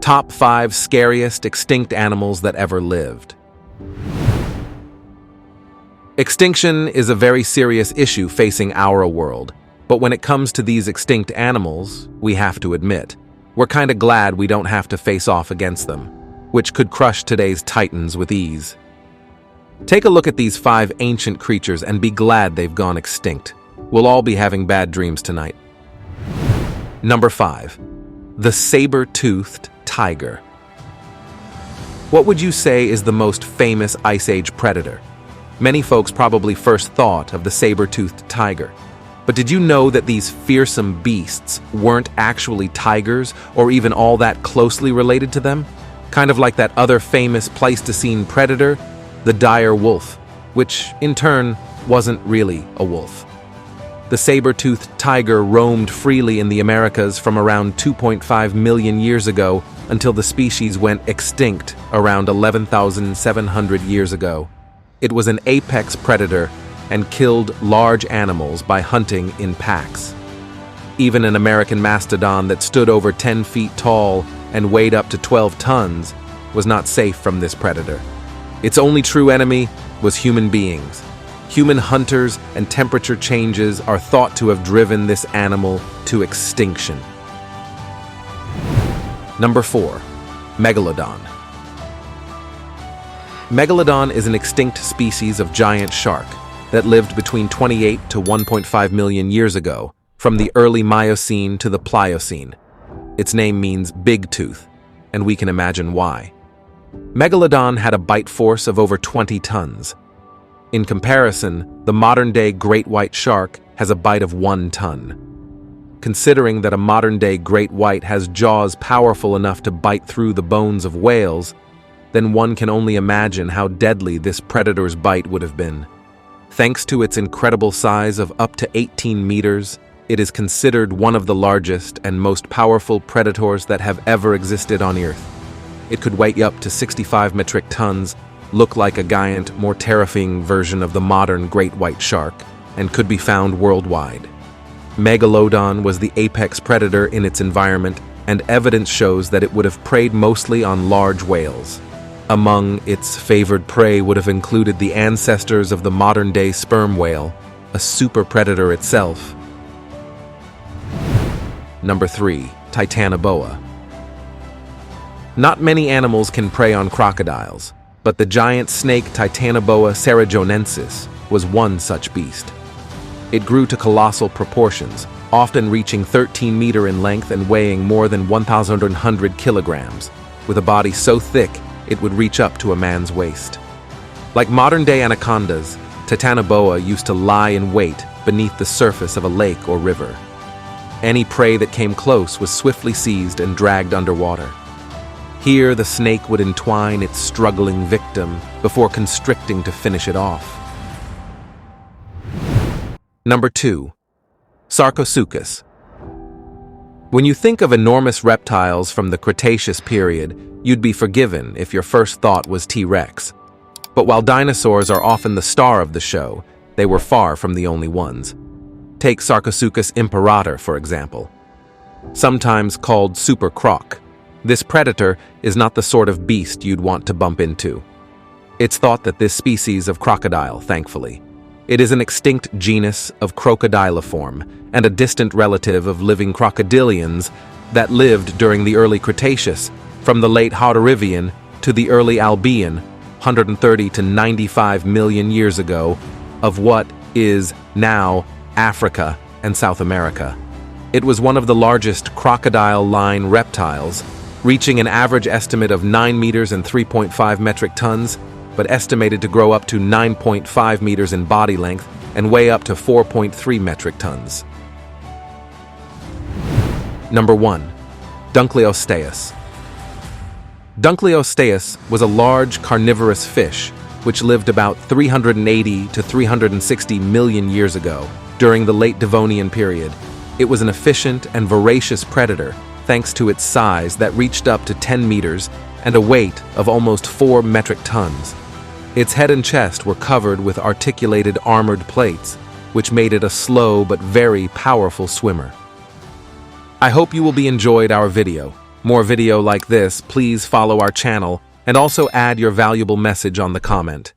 Top 5 scariest extinct animals that ever lived. Extinction is a very serious issue facing our world, but when it comes to these extinct animals, we have to admit, we're kinda glad we don't have to face off against them, which could crush today's titans with ease. Take a look at these 5 ancient creatures and be glad they've gone extinct. We'll all be having bad dreams tonight. Number 5. The saber-toothed tiger. What would you say is the most famous Ice Age predator? Many folks probably first thought of the saber-toothed tiger. But did you know that these fearsome beasts weren't actually tigers or even all that closely related to them? Kind of like that other famous Pleistocene predator, the dire wolf, which in turn wasn't really a wolf. The saber-toothed tiger roamed freely in the Americas from around 2.5 million years ago until the species went extinct around 11,700 years ago. It was an apex predator and killed large animals by hunting in packs. Even an American mastodon that stood over 10 feet tall and weighed up to 12 tons was not safe from this predator. Its only true enemy was human beings. Human hunters and temperature changes are thought to have driven this animal to extinction. Number 4. Megalodon. Megalodon is an extinct species of giant shark that lived between 28 to 1.5 million years ago, from the early Miocene to the Pliocene. Its name means big tooth, and we can imagine why. Megalodon had a bite force of over 20 tons. In comparison, the modern-day great white shark has a bite of 1 ton. Considering that a modern-day great white has jaws powerful enough to bite through the bones of whales, then one can only imagine how deadly this predator's bite would have been. Thanks to its incredible size of up to 18 meters, it is considered one of the largest and most powerful predators that have ever existed on Earth. It could weigh up to 65 metric tons, look like a giant, more terrifying version of the modern great white shark, and could be found worldwide. Megalodon was the apex predator in its environment, and evidence shows that it would have preyed mostly on large whales. Among its favored prey would have included the ancestors of the modern-day sperm whale, a super predator itself. Number 3. Titanoboa. Not many animals can prey on crocodiles, but the giant snake Titanoboa cerrejonensis was one such beast. It grew to colossal proportions, often reaching 13 meters in length and weighing more than 1,100 kilograms, with a body so thick it would reach up to a man's waist. Like modern-day anacondas, Titanoboa used to lie in wait beneath the surface of a lake or river. Any prey that came close was swiftly seized and dragged underwater. Here, the snake would entwine its struggling victim before constricting to finish it off. Number 2. Sarcosuchus. When you think of enormous reptiles from the Cretaceous period, you'd be forgiven if your first thought was T-Rex. But while dinosaurs are often the star of the show, they were far from the only ones. Take Sarcosuchus imperator, for example. Sometimes called super croc, this predator is not the sort of beast you'd want to bump into. It's thought that this species of crocodile, thankfully, it is an extinct genus of Crocodiliform and a distant relative of living crocodilians that lived during the early Cretaceous, from the late Hordovian to the early Albian, 130 to 95 million years ago, of what is now Africa and South America. It was one of the largest crocodile line reptiles, reaching an average estimate of 9 meters and 3.5 metric tons, but estimated to grow up to 9.5 meters in body length and weigh up to 4.3 metric tons. Number 1. Dunkleosteus. Dunkleosteus was a large carnivorous fish which lived about 380 to 360 million years ago during the late Devonian period. It was an efficient and voracious predator thanks to its size that reached up to 10 meters and a weight of almost 4 metric tons. Its head and chest were covered with articulated armored plates, which made it a slow but very powerful swimmer. I hope you will be enjoyed our video. more video like this, please follow our channel and also add your valuable message on the comment.